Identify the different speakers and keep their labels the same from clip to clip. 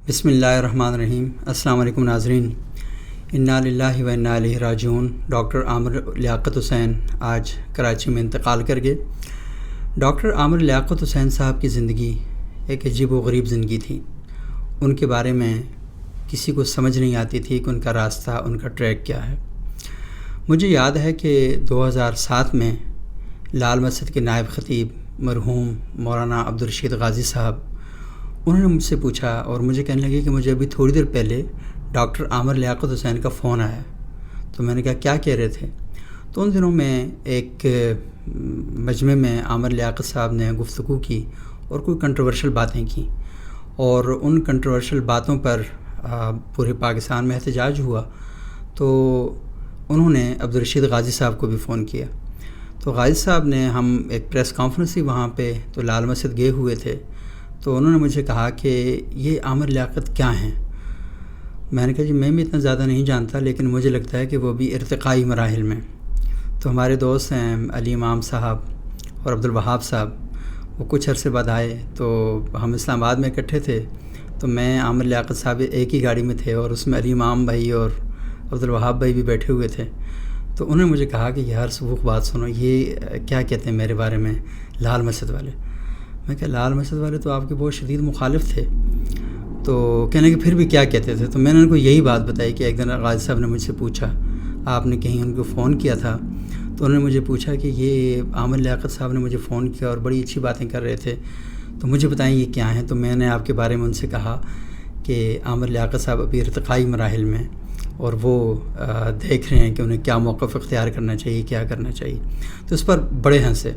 Speaker 1: بسم اللہ الرحمن الرحیم۔ السلام علیکم ناظرین۔ انا للہ و انا الیہ راجعون۔ ڈاکٹر عامر لیاقت حسین آج کراچی میں انتقال کر گئے۔ ڈاکٹر عامر لیاقت حسین صاحب کی زندگی ایک عجیب و غریب زندگی تھی۔ ان کے بارے میں کسی کو سمجھ نہیں آتی تھی کہ ان کا راستہ، ان کا ٹریک کیا ہے۔ مجھے یاد ہے کہ 2007 میں لال مسجد کے نائب خطیب مرحوم مولانا عبدالرشید غازی صاحب، انہوں نے مجھ سے پوچھا اور مجھے کہنے لگے کہ مجھے ابھی تھوڑی دیر پہلے ڈاکٹر عامر لیاقت حسین کا فون آیا۔ تو میں نے کہا کیا کہہ رہے تھے؟ تو ان دنوں میں ایک مجمع میں عامر لیاقت صاحب نے گفتگو کی اور کوئی کنٹروورشل باتیں کی، اور ان کنٹروورشل باتوں پر پورے پاکستان میں احتجاج ہوا۔ تو انہوں نے عبدالرشید غازی صاحب کو بھی فون کیا۔ تو غازی صاحب نے، ہم ایک پریس کانفرنس تھی وہاں پہ، تو لال مسجد گئے ہوئے تھے، تو انہوں نے مجھے کہا کہ یہ عامر لیاقت کیا ہیں؟ میں نے کہا جی میں بھی اتنا زیادہ نہیں جانتا، لیکن مجھے لگتا ہے کہ وہ بھی ارتقائی مراحل میں۔ تو ہمارے دوست ہیں علی امام صاحب اور عبدالوہاب صاحب، وہ کچھ عرصے بعد آئے، تو ہم اسلام آباد میں اکٹھے تھے۔ تو میں عامر لیاقت صاحب ایک ہی گاڑی میں تھے، اور اس میں علی امام بھائی اور عبدالوہاب بھائی بھی بیٹھے ہوئے تھے۔ تو انہوں نے مجھے کہا کہ یار سبوق بات سنو، یہ کیا کہتے ہیں میرے بارے میں لال مسجد والے؟ میں کہا لال مسجد والے تو آپ کے بہت شدید مخالف تھے۔ تو کہنے کہ پھر بھی کیا کہتے تھے؟ تو میں نے ان کو یہی بات بتائی کہ ایک دن غازی صاحب نے مجھ سے پوچھا، آپ نے کہیں ان کو فون کیا تھا؟ تو انہوں نے مجھے پوچھا کہ یہ عامر لیاقت صاحب نے مجھے فون کیا اور بڑی اچھی باتیں کر رہے تھے، تو مجھے بتائیں یہ کیا ہیں؟ تو میں نے آپ کے بارے میں ان سے کہا کہ عامر لیاقت صاحب ابھی ارتقائی مراحل میں، اور وہ دیکھ رہے ہیں کہ انہیں کیا موقف اختیار کرنا چاہیے، کیا کرنا چاہیے۔ تو اس پر بڑے ہنسے،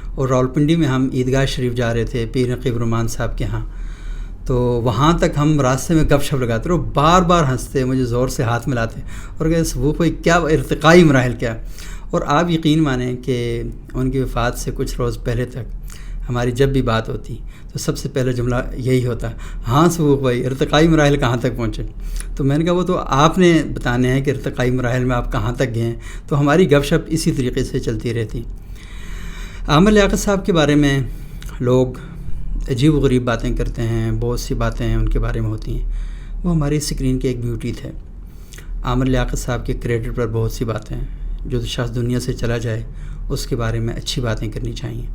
Speaker 1: اور راولپنڈی میں ہم عیدگاہ شریف جا رہے تھے پیر نقیب الرحمان صاحب کے ہاں، تو وہاں تک ہم راستے میں گپ شپ لگاتے اور بار بار ہنستے، مجھے زور سے ہاتھ ملاتے اور کہتے وہ کوئی کیا ارتقائی مراحل کیا۔ اور آپ یقین مانیں کہ ان کی وفات سے کچھ روز پہلے تک ہماری جب بھی بات ہوتی تو سب سے پہلا جملہ یہی ہوتا، ہاں سبوق بھائی ارتقائی مراحل کہاں تک پہنچے؟ تو میں نے کہا وہ تو آپ نے بتانے ہیں کہ ارتقائی مراحل میں آپ کہاں تک گئے ہیں، تو ہماری گپ شپ اسی طریقے سے چلتی رہتی۔ عامر لیاقت صاحب کے بارے میں لوگ عجیب و غریب باتیں کرتے ہیں، بہت سی باتیں ان کے بارے میں ہوتی ہیں، وہ ہماری اسکرین کے ایک بیوٹی تھے۔ عامر لیاقت صاحب کے کریڈٹ پر بہت سی باتیں ہیں، جو شخص دنیا سے چلا جائے اس کے بارے میں اچھی باتیں کرنی چاہیے،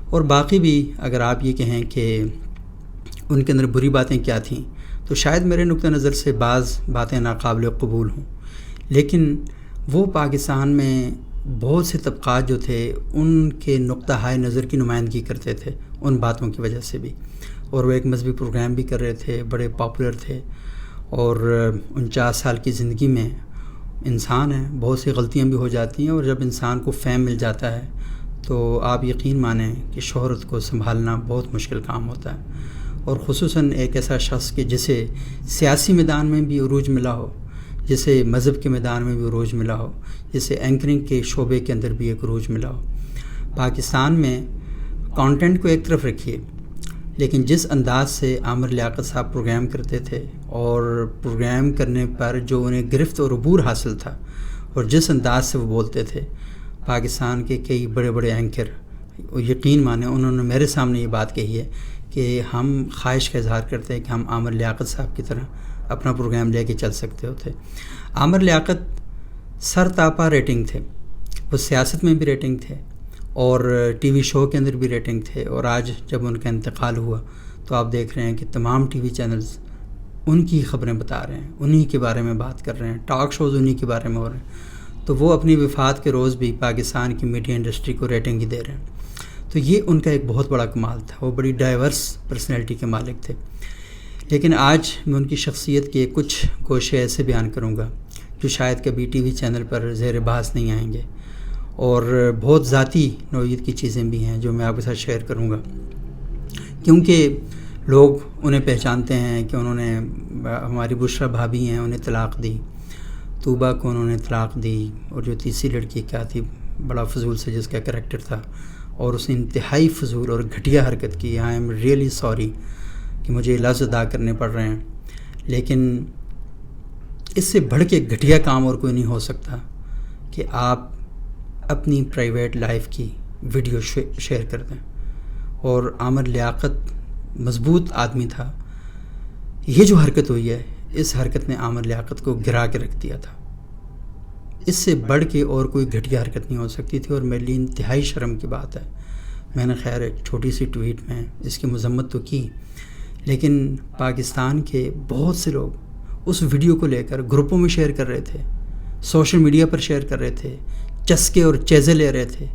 Speaker 1: اور باقی بھی اگر آپ یہ کہیں کہ ان کے اندر بری باتیں کیا تھیں، تو شاید میرے نقطہ نظر سے بعض باتیں ناقابل قبول ہوں، لیکن وہ پاکستان میں بہت سے طبقات جو تھے ان کے نقطہ ہائے نظر کی نمائندگی کرتے تھے ان باتوں کی وجہ سے بھی، اور وہ ایک مذہبی پروگرام بھی کر رہے تھے، بڑے پاپولر تھے، اور 49 سال کی زندگی میں انسان ہے، بہت سی غلطیاں بھی ہو جاتی ہیں، اور جب انسان کو فیم مل جاتا ہے تو آپ یقین مانیں کہ شہرت کو سنبھالنا بہت مشکل کام ہوتا ہے، اور خصوصاً ایک ایسا شخص کہ جسے سیاسی میدان میں بھی عروج ملا ہو، جسے مذہب کے میدان میں بھی عروج ملا ہو، جسے اینکرنگ کے شعبے کے اندر بھی ایک عروج ملا ہو۔ پاکستان میں کانٹینٹ کو ایک طرف رکھیے، لیکن جس انداز سے عامر لیاقت صاحب پروگرام کرتے تھے، اور پروگرام کرنے پر جو انہیں گرفت اور عبور حاصل تھا، اور جس انداز سے وہ بولتے تھے، پاکستان کے کئی بڑے بڑے اینکر یقین مانیں انہوں نے میرے سامنے یہ بات کہی ہے کہ ہم خواہش کا اظہار کرتے ہیں کہ ہم عامر لیاقت صاحب کی طرح اپنا پروگرام لے کے چل سکتے ہوتے۔ عامر لیاقت سر تاپا ریٹنگ تھے، وہ سیاست میں بھی ریٹنگ تھے، اور ٹی وی شو کے اندر بھی ریٹنگ تھے، اور آج جب ان کا انتقال ہوا تو آپ دیکھ رہے ہیں کہ تمام ٹی وی چینلز ان کی خبریں بتا رہے ہیں، انہی کے بارے میں بات کر رہے ہیں، ٹاک شوز انہی کے بارے میں ہو رہے ہیں، تو وہ اپنی وفات کے روز بھی پاکستان کی میڈیا انڈسٹری کو ریٹنگ ہی دے رہے ہیں۔ تو یہ ان کا ایک بہت بڑا کمال تھا، وہ بڑی ڈائیورس پرسنالٹی کے مالک تھے۔ لیکن آج میں ان کی شخصیت کے کچھ گوشے ایسے بیان کروں گا جو شاید کبھی ٹی وی چینل پر زیر بحث نہیں آئیں گے، اور بہت ذاتی نوعیت کی چیزیں بھی ہیں جو میں آپ کے ساتھ شیئر کروں گا، کیونکہ لوگ انہیں پہچانتے ہیں کہ انہوں نے، ہماری بشرا بھابھی ہیں انہیں طلاق دی، طوبہ کو انہوں نے طلاق دی، اور جو تیسری لڑکی کیا تھی بڑا فضول سے جس کا کریکٹر تھا، اور اس نے انتہائی فضول اور گھٹیا حرکت کی۔ آئی ایم ریئلی سوری کہ مجھے یہ لفظ ادا کرنے پڑ رہے ہیں، لیکن اس سے بڑھ کے گھٹیا کام اور کوئی نہیں ہو سکتا کہ آپ اپنی پرائیویٹ لائف کی ویڈیو شیئر کر دیں۔ اور عامر لیاقت مضبوط آدمی تھا، یہ جو حرکت ہوئی ہے، اس حرکت نے عامر لیاقت کو گرا کے رکھ دیا تھا. اس سے بڑھ کے اور کوئی گھٹیا حرکت نہیں ہو سکتی تھی، اور میرے لیے انتہائی شرم کی بات ہے. میں نے خیر ایک چھوٹی سی ٹویٹ میں اس کی مذمت تو کی، لیکن پاکستان کے بہت سے لوگ اس ویڈیو کو لے کر گروپوں میں شیئر کر رہے تھے، سوشل میڈیا پر شیئر کر رہے تھے، چسکے اور چیزے لے رہے تھے.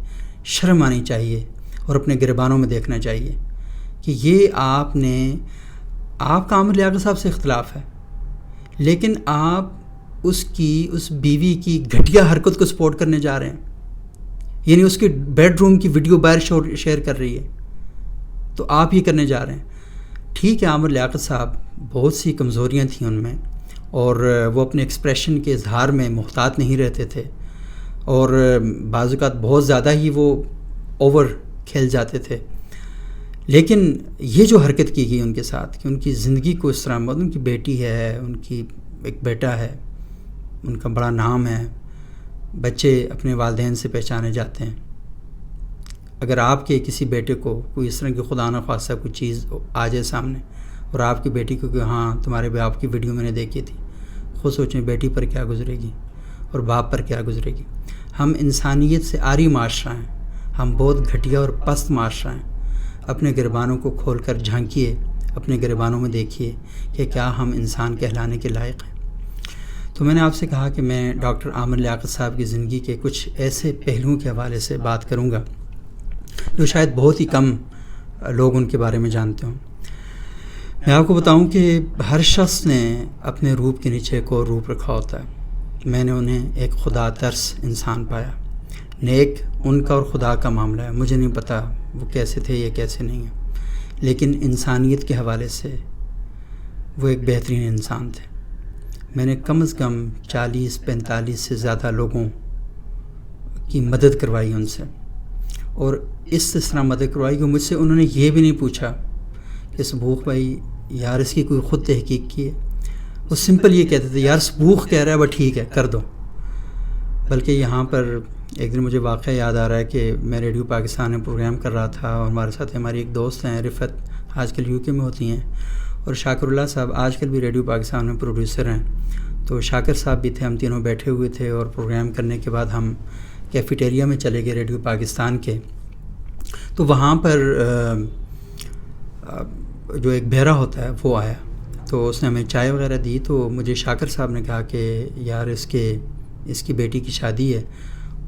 Speaker 1: شرم آنی چاہیے اور اپنے گریبانوں میں دیکھنا چاہیے کہ یہ آپ کا عامر لیاقت صاحب سے اختلاف ہے، لیکن آپ اس بیوی کی گھٹیا حرکت کو سپورٹ کرنے جا رہے ہیں. یعنی اس کے بیڈ روم کی ویڈیو باہر شیئر کر رہی ہے تو آپ یہ کرنے جا رہے ہیں. ٹھیک ہے، عامر لیاقت صاحب بہت سی کمزوریاں تھیں ان میں، اور وہ اپنے ایکسپریشن کے اظہار میں محتاط نہیں رہتے تھے، اور بعض اوقات بہت زیادہ ہی وہ اوور کھیل جاتے تھے. لیکن یہ جو حرکت کی گئی ان کے ساتھ کہ ان کی زندگی کو اس طرح، ان کی بیٹی ہے، ان کی ایک بیٹا ہے، ان کا بڑا نام ہے، بچے اپنے والدین سے پہچانے جاتے ہیں. اگر آپ کے کسی بیٹے کو کوئی اس طرح کی خدا نخواستہ کوئی چیز آ جائے سامنے، اور آپ کی بیٹی کو کہ ہاں تمہارے باپ کی ویڈیو میں نے دیکھی تھی، خود سوچیں بیٹی پر کیا گزرے گی اور باپ پر کیا گزرے گی. ہم انسانیت سے عاری معاشرہ ہیں، ہم بہت گھٹیا اور پست معاشرہ ہیں. اپنے گریبانوں کو کھول کر جھانکیے، اپنے گریبانوں میں دیکھیے کہ کیا ہم انسان کہلانے کے لائق ہیں. تو میں نے آپ سے کہا کہ میں ڈاکٹر عامر لیاقت صاحب کی زندگی کے کچھ ایسے پہلوؤں کے حوالے سے بات کروں گا جو شاید بہت ہی کم لوگ ان کے بارے میں جانتے ہوں. میں آپ کو بتاؤں کہ ہر شخص نے اپنے روپ کے نیچے ایک اور روپ رکھا ہوتا ہے. میں نے انہیں ایک خدا ترس انسان پایا. نیک ان کا اور خدا کا معاملہ ہے، مجھے نہیں پتہ وہ کیسے تھے یا کیسے نہیں ہیں، لیکن انسانیت کے حوالے سے وہ ایک بہترین انسان تھے. میں نے کم از کم 40-45 سے زیادہ لوگوں کی مدد کروائی ان سے، اور اس طرح مدد کروائی کہ مجھ سے انہوں نے یہ بھی نہیں پوچھا کہ سبوخ بھائی یار اس کی کوئی خود تحقیق کی ہے. وہ سمپل یہ کہتے تھے یار سبوخ کہہ رہا ہے بس ٹھیک ہے کر دو. بلکہ یہاں پر ایک دن مجھے واقعہ یاد آ رہا ہے کہ میں ریڈیو پاکستان میں پروگرام کر رہا تھا، اور ہمارے ساتھ ہماری ایک دوست ہیں رفت، آج کل UK میں ہوتی ہیں، اور شاکر اللہ صاحب آج کل بھی ریڈیو پاکستان میں پروڈیوسر ہیں. تو شاکر صاحب بھی تھے، ہم تینوں بیٹھے ہوئے تھے، اور پروگرام کرنے کے بعد ہم کیفیٹیریا میں چلے گئے ریڈیو پاکستان کے. تو وہاں پر جو ایک بہرا ہوتا ہے وہ آیا، تو اس نے ہمیں چائے وغیرہ دی. تو مجھے شاکر صاحب نے کہا کہ یار اس کی بیٹی کی شادی ہے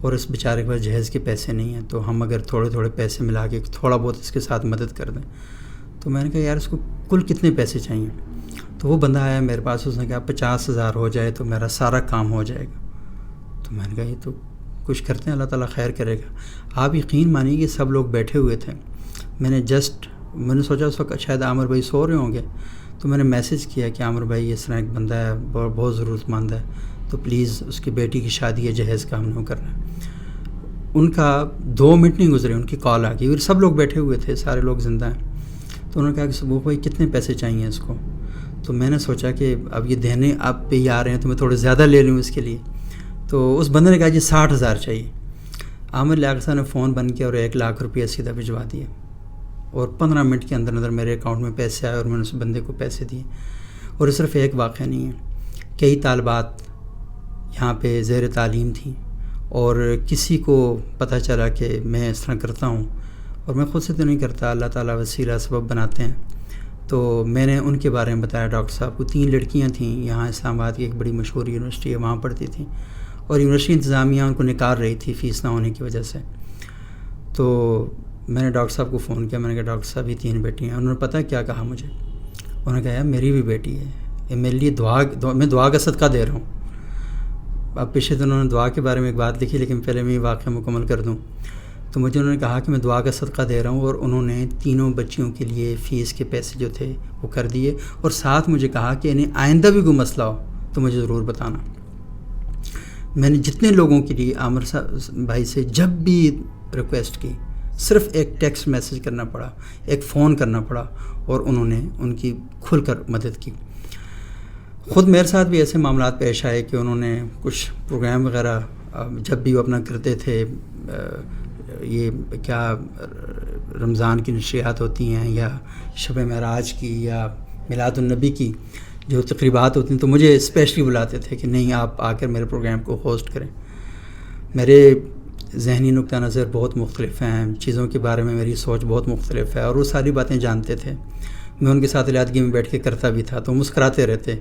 Speaker 1: اور اس بیچارے کے پاس جہیز کے پیسے نہیں ہیں، تو ہم اگر تھوڑے تھوڑے پیسے ملا کے تھوڑا بہت اس کے ساتھ مدد کر دیں. تو میں نے کہا یار اس کو کل کتنے پیسے چاہیے؟ تو وہ بندہ آیا میرے پاس، اس نے کہا 50,000 ہو جائے تو میرا سارا کام ہو جائے گا. تو میں نے کہا یہ تو کچھ کرتے ہیں، اللہ تعالیٰ خیر کرے گا. آپ یقین مانیے کہ سب لوگ بیٹھے ہوئے تھے. میں نے سوچا اس وقت شاید عامر بھائی سو رہے ہوں گے، تو میں نے میسیج کیا کہ عامر بھائی اس طرح ایک بندہ ہے بہت ضرورت مند ہے، تو پلیز اس کی بیٹی کی شادی ہے، جہیز کا ہم نے کرنا ہے. ان کا 2 منٹ نہیں گزرے ان کی کال آ گئی، اور سب لوگ بیٹھے ہوئے تھے، سارے لوگ زندہ ہیں. تو انہوں نے کہا کہ سبوخ بھائی کتنے پیسے چاہیے اس کو؟ تو میں نے سوچا کہ اب یہ دینے آپ پہ ہی آ رہے ہیں تو میں تھوڑے زیادہ لے لوں اس کے لیے. تو اس بندے نے کہا جی 60,000 چاہیے. عامر لیاقت صاحب نے فون بند کیا اور 1,00,000 روپیہ سیدھا بھجوا دیا، اور 15 منٹ کے اندر میرے اکاؤنٹ میں پیسے آئے اور میں نے اس بندے کو پیسے دیے. اور صرف ایک واقعہ نہیں ہے، کئی طالبات یہاں پہ زیر تعلیم تھیں، اور کسی کو پتہ چلا کہ میں اس طرح کرتا ہوں، اور میں خود سے تو نہیں کرتا، اللہ تعالیٰ وسیلہ سبب بناتے ہیں. تو میں نے ان کے بارے میں بتایا ڈاکٹر صاحب کو. 3 لڑکیاں تھیں یہاں اسلام آباد کی ایک بڑی مشہور یونیورسٹی ہے وہاں پڑھتی تھیں، اور یونیورسٹی انتظامیہ ان کو نکال رہی تھی فیس نہ ہونے کی وجہ سے. تو میں نے ڈاکٹر صاحب کو فون کیا، میں نے کہا ڈاکٹر صاحب یہ 3 بیٹی ہیں. انہوں نے پتہ کیا کہا مجھے؟ انہوں نے کہا یار میری بھی بیٹی ہے، یہ میرے لیے میں دعا کا صدقہ دے رہا ہوں. اب پیچھے تو انہوں نے دعا کے بارے میں ایک بات لکھی، لیکن پہلے میں یہ واقعہ مکمل کر دوں. تو مجھے انہوں نے کہا کہ میں دعا کا صدقہ دے رہا ہوں، اور انہوں نے 3 بچیوں کے لیے فیس کے پیسے جو تھے وہ کر دیے، اور ساتھ مجھے کہا کہ انہیں آئندہ بھی کوئی مسئلہ ہو تو مجھے ضرور بتانا. میں نے جتنے لوگوں کے لیے عامر صاحب بھائی سے جب بھی ریکویسٹ کی، صرف ایک ٹیکسٹ میسیج کرنا پڑا، ایک فون کرنا پڑا، اور انہوں نے ان کی کھل کر مدد کی. خود میرے ساتھ بھی ایسے معاملات پیش آئے کہ انہوں نے کچھ پروگرام وغیرہ جب بھی وہ اپنا کرتے تھے، یہ کیا رمضان کی نشریات ہوتی ہیں یا شب معراج کی یا میلاد النبی کی جو تقریبات ہوتی ہیں تو مجھے اسپیشلی بلاتے تھے کہ نہیں آپ آ کر میرے پروگرام کو ہوسٹ کریں. میرے ذہنی نقطہ نظر بہت مختلف ہیں, چیزوں کے بارے میں میری سوچ بہت مختلف ہے, اور وہ ساری باتیں جانتے تھے. میں ان کے ساتھ علیحدگی میں بیٹھ کے کرتا بھی تھا تو مسکراتے رہتے,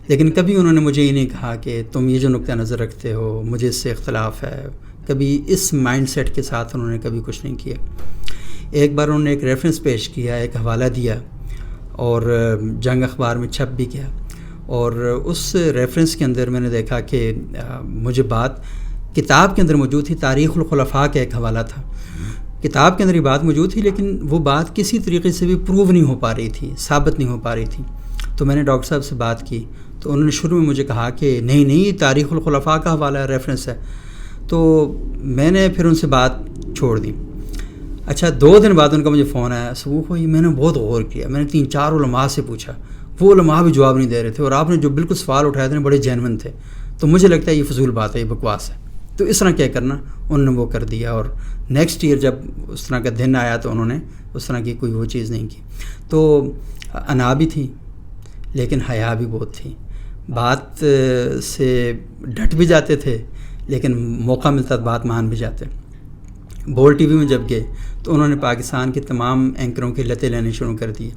Speaker 1: لیکن کبھی انہوں نے مجھے یہ نہیں کہا کہ تم یہ جو نقطہ نظر رکھتے ہو مجھے اس سے اختلاف ہے. کبھی اس مائنڈ سیٹ کے ساتھ انہوں نے کبھی کچھ نہیں کیا. ایک بار انہوں نے ایک ریفرنس پیش کیا, ایک حوالہ دیا, اور جنگ اخبار میں چھپ بھی گیا, اور اس ریفرنس کے اندر میں نے دیکھا کہ مجھے بات کتاب کے اندر موجود تھی. تاریخ الخلفاء کا ایک حوالہ تھا, کتاب کے اندر یہ بات موجود تھی, لیکن وہ بات کسی طریقے سے بھی پروو نہیں ہو پا رہی تھی, ثابت نہیں ہو پا رہی تھی. تو میں نے ڈاکٹر صاحب سے بات کی تو انہوں نے شروع میں مجھے کہا کہ نہیں تاریخ الخلفاء کا حوالہ ہے, ریفرنس ہے. تو میں نے پھر ان سے بات چھوڑ دی. اچھا 2 دن بعد ان کا مجھے فون آیا, سبوک ہوئی. میں نے بہت غور کیا, میں نے 3-4 علماء سے پوچھا, وہ علماء بھی جواب نہیں دے رہے تھے, اور آپ نے جو بالکل سوال اٹھائے تھے بڑے جینون تھے. تو مجھے لگتا ہے یہ فضول بات ہے, یہ بکواس ہے. تو اس طرح کیا کرنا, انہوں نے وہ کر دیا. اور نیکسٹ ایئر جب اس طرح کا دن آیا تو انہوں نے اس طرح کی کوئی وہ چیز نہیں کی. تو انا بھی تھی لیکن حیا بھی بہت تھی. بات سے ڈٹ بھی جاتے تھے, لیکن موقع ملتا تو بات مان بھی جاتے. بول ٹی وی میں جب گئے تو انہوں نے پاکستان کے تمام اینکروں کے لتے لینے شروع کر دیے.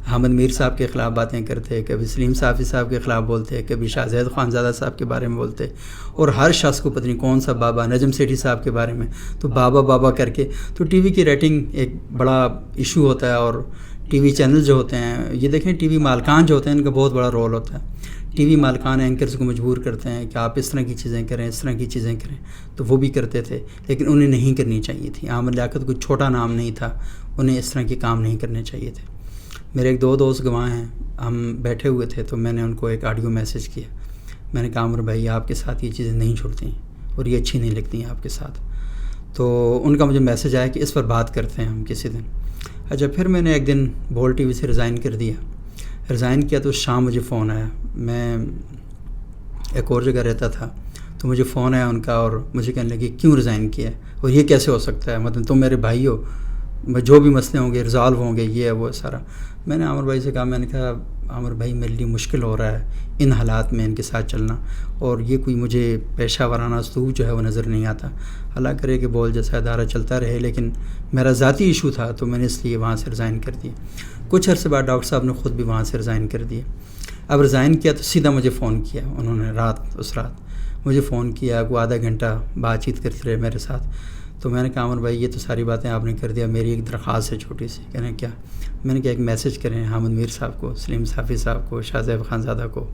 Speaker 1: احمد میر صاحب کے خلاف باتیں کرتے, کبھی سلیم صافی صاحب کے خلاف بولتے, کبھی شاہ زید خانزادہ صاحب کے بارے میں بولتے, اور ہر شخص کو پتہ نہیں کون سا بابا, نجم سیٹھی صاحب کے بارے میں تو بابا کر کے. تو ٹی وی کی ریٹنگ ایک بڑا ایشو ہوتا ہے, اور ٹی وی چینل جو ہوتے ہیں, یہ دیکھیں ٹی وی مالکان جو ہوتے ہیں ان کا بہت بڑا رول ہوتا ہے. ٹی وی مالکان اینکرز کو مجبور کرتے ہیں کہ آپ اس طرح کی چیزیں کریں, اس طرح کی چیزیں کریں, تو وہ بھی کرتے تھے, لیکن انہیں نہیں کرنی چاہیے تھی. عامر لیاقت کوئی چھوٹا نام نہیں تھا, انہیں اس طرح کے کام نہیں کرنے چاہیے تھے. میرے ایک 2 دوست گواہ ہیں, ہم بیٹھے ہوئے تھے تو میں نے ان کو ایک آڈیو میسیج کیا. میں نے کہا عامر بھائی آپ کے ساتھ یہ چیزیں نہیں چھوڑتی اور یہ اچھی نہیں لگتی ہیں آپ کے ساتھ. تو ان کا مجھے میسیج آیا کہ اس پر بات کرتے ہیں ہم کسی دن. اچھا پھر میں نے ایک دن بول ٹی وی سے ریزائن کر دیا. ریزائن کیا تو شام مجھے فون آیا, میں ایک اور جگہ رہتا تھا, تو مجھے فون آیا ان کا, اور مجھے کہنے لگے کیوں ریزائن کیا ہے, اور یہ کیسے ہو سکتا ہے, مطلب تم میرے بھائی ہو, جو بھی مسئلے ہوں گے ریزالو ہوں گے, یہ ہے وہ سارا. میں نے عامر بھائی سے کہا, میں نے کہا عامر بھائی میرے لیے مشکل ہو رہا ہے ان حالات میں ان کے ساتھ چلنا, اور یہ کوئی مجھے پیشہ ورانہ اسلوب جو ہے وہ نظر نہیں آتا. اللہ کرے کہ بول جیسا ادارہ چلتا رہے, لیکن میرا ذاتی ایشو تھا تو میں نے اس لیے وہاں سے ریزائن کر دیا. کچھ عرصے بعد ڈاکٹر صاحب نے خود بھی وہاں سے ریزائن کر دیا. اب ریزائن کیا تو سیدھا مجھے فون کیا انہوں نے, اس رات مجھے فون کیا, کوئی آدھا گھنٹہ بات چیت کرتے رہے میرے ساتھ. تو میں نے کہا عامر بھائی یہ تو ساری باتیں آپ نے کر دیا, میری ایک درخواست ہے چھوٹی سی. کہنے کیا؟ میں نے کہا ایک میسیج کریں حامد میر صاحب کو, سلیم صافی صاحب کو, شاہ زیب خانزادہ کو,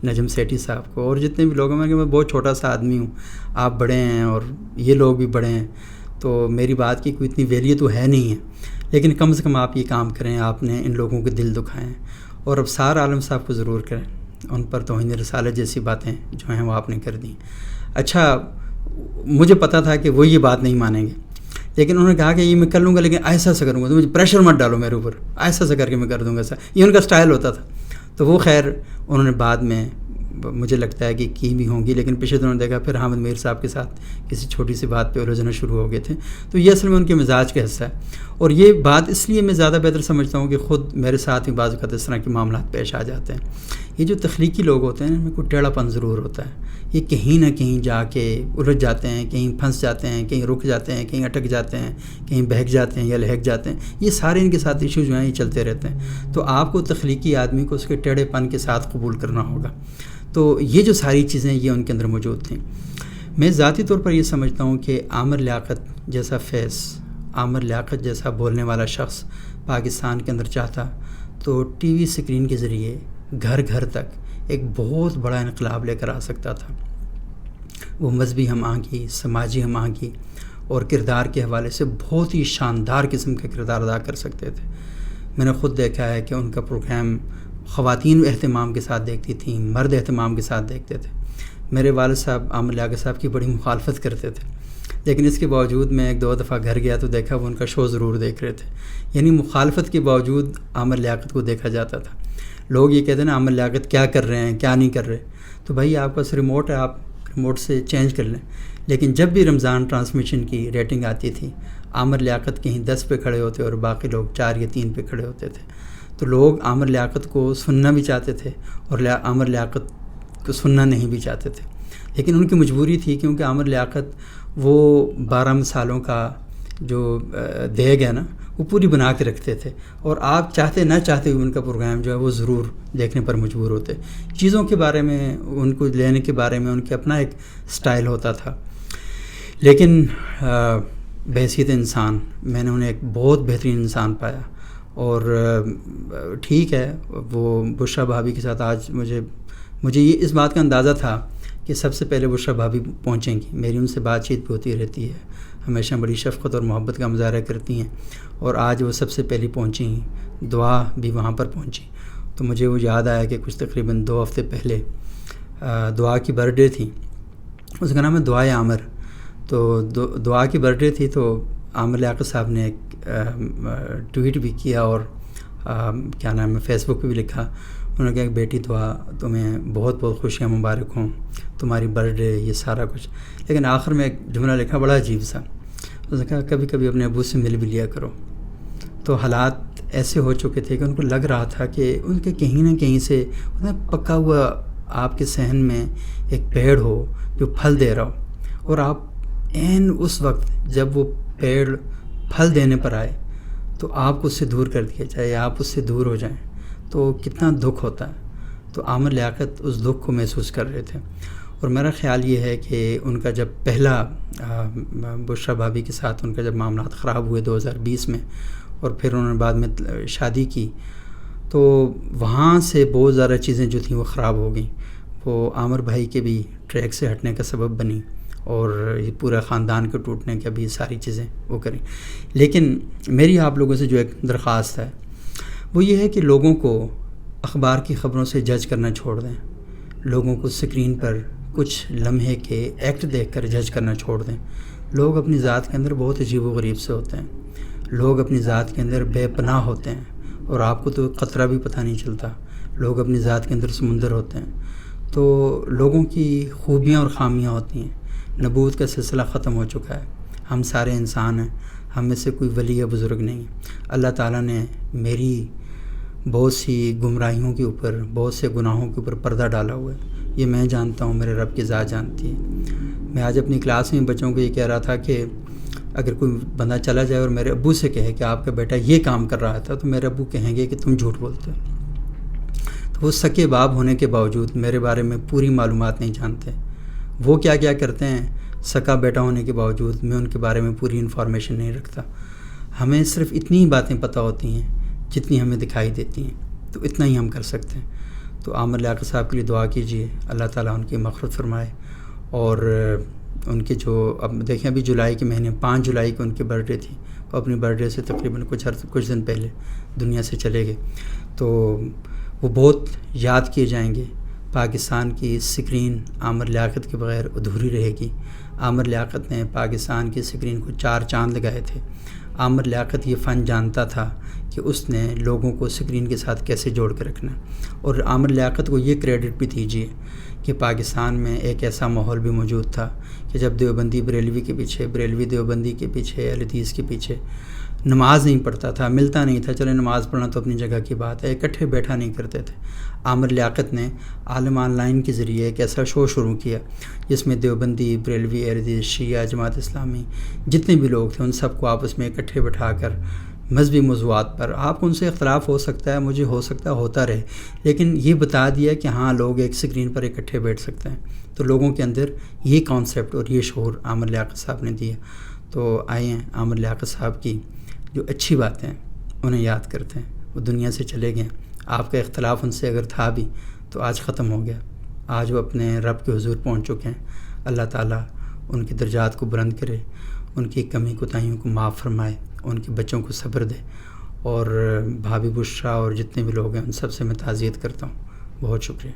Speaker 1: نجم سیٹھی صاحب کو, اور جتنے بھی لوگ ہیں. کہ میں بہت چھوٹا سا آدمی ہوں, آپ بڑے ہیں اور یہ لوگ بھی بڑے ہیں, تو میری بات کی کوئی اتنی ویلیو تو ہے نہیں ہے, لیکن کم سے کم آپ یہ کام کریں, آپ نے ان لوگوں کے دل دکھائیں. اور اب سار عالم صاحب کو ضرور کریں, ان پر توہین رسالت جیسی باتیں جو ہیں وہ آپ نے کر دیں. اچھا مجھے پتا تھا کہ وہ یہ بات نہیں مانیں گے, لیکن انہوں نے کہا کہ یہ میں کر لوں گا, لیکن ایسا سا کروں گا, تو مجھے پریشر مت ڈالو میرے اوپر, ایسا سا کر کے میں کر دوں گا. ایسا یہ ان کا سٹائل ہوتا تھا. تو وہ خیر انہوں نے بعد میں مجھے لگتا ہے کہ کی بھی ہوں گی, لیکن پچھلے دنوں دیکھا پھر حامد میر صاحب کے ساتھ کسی چھوٹی سی بات پہ الجھنا شروع ہو گئے تھے. تو یہ اصل میں ان کے مزاج کا حصہ ہے, اور یہ بات اس لیے میں زیادہ بہتر سمجھتا ہوں کہ خود میرے ساتھ ہی بعض اوقات اس طرح کے معاملات پیش آ جاتے ہیں. یہ جو تخلیقی لوگ ہوتے ہیں ان میں کوئی ٹیڑھا پن ضرور ہوتا ہے, یہ کہیں نہ کہیں جا کے الجھ جاتے ہیں, کہیں پھنس جاتے ہیں, کہیں رک جاتے ہیں, کہیں اٹک جاتے ہیں, کہیں بہک جاتے ہیں یا لہک جاتے ہیں. یہ سارے ان کے ساتھ ایشو جو ہیں یہ چلتے رہتے ہیں. تو آپ کو تخلیقی آدمی کو اس کے ٹیڑھے پن کے ساتھ قبول کرنا ہوگا. تو یہ جو ساری چیزیں یہ ان کے اندر موجود تھیں. میں ذاتی طور پر یہ سمجھتا ہوں کہ عامر لیاقت جیسا فیس, عامر لیاقت جیسا بولنے والا شخص پاکستان کے اندر چاہتا تو ٹی وی اسکرین کے ذریعے گھر گھر تک ایک بہت بڑا انقلاب لے کر آ سکتا تھا. وہ مذہبی ہم آہنگی, سماجی ہم آہنگی اور کردار کے حوالے سے بہت ہی شاندار قسم کا کردار ادا کر سکتے تھے. میں نے خود دیکھا ہے کہ ان کا پروگرام خواتین اہتمام کے ساتھ دیکھتی تھیں, مرد اہتمام کے ساتھ دیکھتے تھے. میرے والد صاحب عامر لیاقت صاحب کی بڑی مخالفت کرتے تھے, لیکن اس کے باوجود میں 1-2 دفعہ گھر گیا تو دیکھا وہ ان کا شو ضرور دیکھ رہے تھے. یعنی مخالفت کے باوجود عامر لیاقت کو دیکھا جاتا تھا. لوگ یہ کہتے ہیں نا عامر لیاقت کیا کر رہے ہیں, کیا نہیں کر رہے, تو بھائی آپ کا ریموٹ ہے, آپ ریموٹ سے چینج کر لیں. لیکن جب بھی رمضان ٹرانسمیشن کی ریٹنگ آتی تھی عامر لیاقت کہیں 10 پہ کھڑے ہوتے اور باقی لوگ 4 یا 3 پہ کھڑے ہوتے تھے. تو لوگ عامر لیاقت کو سننا بھی چاہتے تھے اور عامر لیاقت کو سننا نہیں بھی چاہتے تھے، لیکن ان کی مجبوری تھی، کیونکہ عامر لیاقت وہ 12 مثالوں کا جو دیگ ہے نا وہ پوری بنا کے رکھتے تھے، اور آپ چاہتے نہ چاہتے ہوئے ان کا پروگرام جو ہے وہ ضرور دیکھنے پر مجبور ہوتے۔ چیزوں کے بارے میں، ان کو لینے کے بارے میں ان کے اپنا ایک سٹائل ہوتا تھا، لیکن بحیثیت انسان میں نے انہیں ایک بہت بہترین انسان پایا۔ اور ٹھیک ہے، وہ بشریٰ بھابھی کے ساتھ آج مجھے یہ اس بات کا اندازہ تھا کہ سب سے پہلے بشریٰ بھابھی پہنچیں گی، میری ان سے بات چیت بھی ہوتی رہتی ہے، ہمیشہ بڑی شفقت اور محبت کا مظاہرہ کرتی ہیں، اور آج وہ سب سے پہلے پہنچی ہیں، دعا بھی وہاں پر پہنچی۔ تو مجھے وہ یاد آیا کہ کچھ تقریباً 2 ہفتے پہلے دعا کی برتھ ڈے تھی، اس کا نام ہے دعائے عامر۔ تو دعا کی برتھ ڈے تھی، تو عامر لیاقت صاحب نے ایک ٹویٹ بھی کیا، اور کیا نام ہے، فیس بک پہ بھی لکھا۔ انہوں نے کہا کہ بیٹی دعا تمہیں بہت بہت خوشیاں مبارک ہوں، تمہاری برتھ ڈے، یہ سارا کچھ۔ لیکن آخر میں ایک جملہ لکھا بڑا عجیب سا، اس نے کہا کبھی کبھی اپنے ابو سے مل بھی لیا کرو۔ تو حالات ایسے ہو چکے تھے کہ ان کو لگ رہا تھا کہ ان کے کہیں نہ کہیں سے پکا ہوا آپ کے صحن میں ایک پیڑ ہو جو پھل دے رہا ہو، اور آپ عین اس وقت جب وہ پیڑ پھل دینے پر آئے تو آپ کو اس سے دور کر دیا جائے یا آپ اس سے دور ہو جائیں، تو کتنا دکھ ہوتا ہے۔ تو عامر لیاقت اس دکھ کو محسوس کر رہے تھے، اور میرا خیال یہ ہے کہ ان کا جب پہلا بشریٰ بھابھی کے ساتھ ان کا جب معاملات خراب ہوئے 2020 میں، اور پھر انہوں نے بعد میں شادی کی، تو وہاں سے بہت زیادہ چیزیں جو تھیں وہ خراب ہو گئیں۔ وہ عامر بھائی کے بھی ٹریک سے ہٹنے کا سبب بنی، اور یہ پورا خاندان کے ٹوٹنے کا بھی ساری چیزیں وہ کریں۔ لیکن میری آپ لوگوں سے جو ایک درخواست ہے وہ یہ ہے کہ لوگوں کو اخبار کی خبروں سے جج کرنا چھوڑ دیں، لوگوں کو اسکرین پر کچھ لمحے کے ایکٹ دیکھ کر جج کرنا چھوڑ دیں۔ لوگ اپنی ذات کے اندر بہت عجیب و غریب سے ہوتے ہیں، لوگ اپنی ذات کے اندر بے پناہ ہوتے ہیں، اور آپ کو تو قطرہ بھی پتہ نہیں چلتا۔ لوگ اپنی ذات کے اندر سمندر ہوتے ہیں۔ تو لوگوں کی خوبیاں اور خامیاں ہوتی ہیں۔ نبوت کا سلسلہ ختم ہو چکا ہے، ہم سارے انسان ہیں، ہم میں سے کوئی ولی یا بزرگ نہیں۔ اللہ تعالیٰ نے میری بہت سی گمراہیوں کے اوپر، بہت سے گناہوں کے اوپر پردہ ڈالا ہوا ہے، یہ میں جانتا ہوں، میرے رب کی ذات جانتی ہے۔ میں آج اپنی کلاس میں بچوں کو یہ کہہ رہا تھا کہ اگر کوئی بندہ چلا جائے اور میرے ابو سے کہے کہ آپ کا بیٹا یہ کام کر رہا تھا، تو میرے ابو کہیں گے کہ تم جھوٹ بولتے ہو۔ تو وہ سکے باپ ہونے کے باوجود میرے بارے میں پوری معلومات نہیں جانتے، وہ کیا کیا کرتے ہیں، سکا بیٹا ہونے کے باوجود میں ان کے بارے میں پوری انفارمیشن نہیں رکھتا۔ ہمیں صرف اتنی ہی باتیں پتہ ہوتی ہیں جتنی ہمیں دکھائی دیتی ہیں، تو اتنا ہی ہم کر سکتے ہیں۔ تو عامر لیاقت صاحب کے لیے دعا کیجیے، اللہ تعالیٰ ان کی مغفرت فرمائے، اور ان کے جو اب دیکھیں ابھی جولائی کے مہینے 5 جولائی کو ان کی برتھ ڈے تھی، وہ اپنی برتھ ڈے سے تقریباً کچھ دن پہلے دنیا سے چلے گئے، تو وہ بہت یاد کیے جائیں گے۔ پاکستان کی اسکرین عامر لیاقت کے بغیر ادھوری رہے گی۔ عامر لیاقت نے پاکستان کی اسکرین کو 4 چاند لگائے تھے۔ عامر لیاقت یہ فن جانتا تھا کہ اس نے لوگوں کو اسکرین کے ساتھ کیسے جوڑ کے رکھنا، اور عامر لیاقت کو یہ کریڈٹ بھی دیجیے کہ پاکستان میں ایک ایسا ماحول بھی موجود تھا کہ جب دیوبندی بریلوی کے پیچھے، بریلوی دیوبندی کے پیچھے، اہل حدیث کے پیچھے نماز نہیں پڑھتا تھا، ملتا نہیں تھا، چلے نماز پڑھنا تو اپنی جگہ کی بات ہے، اکٹھے بیٹھا نہیں کرتے تھے۔ عامر لیاقت نے عالم آن لائن کے ذریعے ایک ایسا شو شروع کیا جس میں دیوبندی، بریلوی، اہل حدیث، شیعہ، جماعت اسلامی، جتنے بھی لوگ تھے ان سب کو آپس میں اکٹھے بٹھا کر مذہبی موضوعات پر، آپ کو ان سے اختلاف ہو سکتا ہے، مجھے ہو سکتا ہے، ہوتا رہے، لیکن یہ بتا دیا کہ ہاں لوگ ایک اسکرین پر اکٹھے بیٹھ سکتے ہیں۔ تو لوگوں کے اندر یہ کانسیپٹ اور یہ شعور عامر لیاقت صاحب نے دیا۔ تو آئیں عامر لیاقت صاحب کی جو اچھی باتیں ہیں انہیں یاد کرتے ہیں۔ وہ دنیا سے چلے گئے، آپ کا اختلاف ان سے اگر تھا بھی تو آج ختم ہو گیا، آج وہ اپنے رب کے حضور پہنچ چکے ہیں۔ اللہ تعالیٰ ان کی درجات کو بلند کرے، ان کی کمی کوتاہیوں کو معاف فرمائے، ان کے بچوں کو صبر دے، اور بھابھی بشریٰ اور جتنے بھی لوگ ہیں ان سب سے میں تعزیت کرتا ہوں۔ بہت شکریہ۔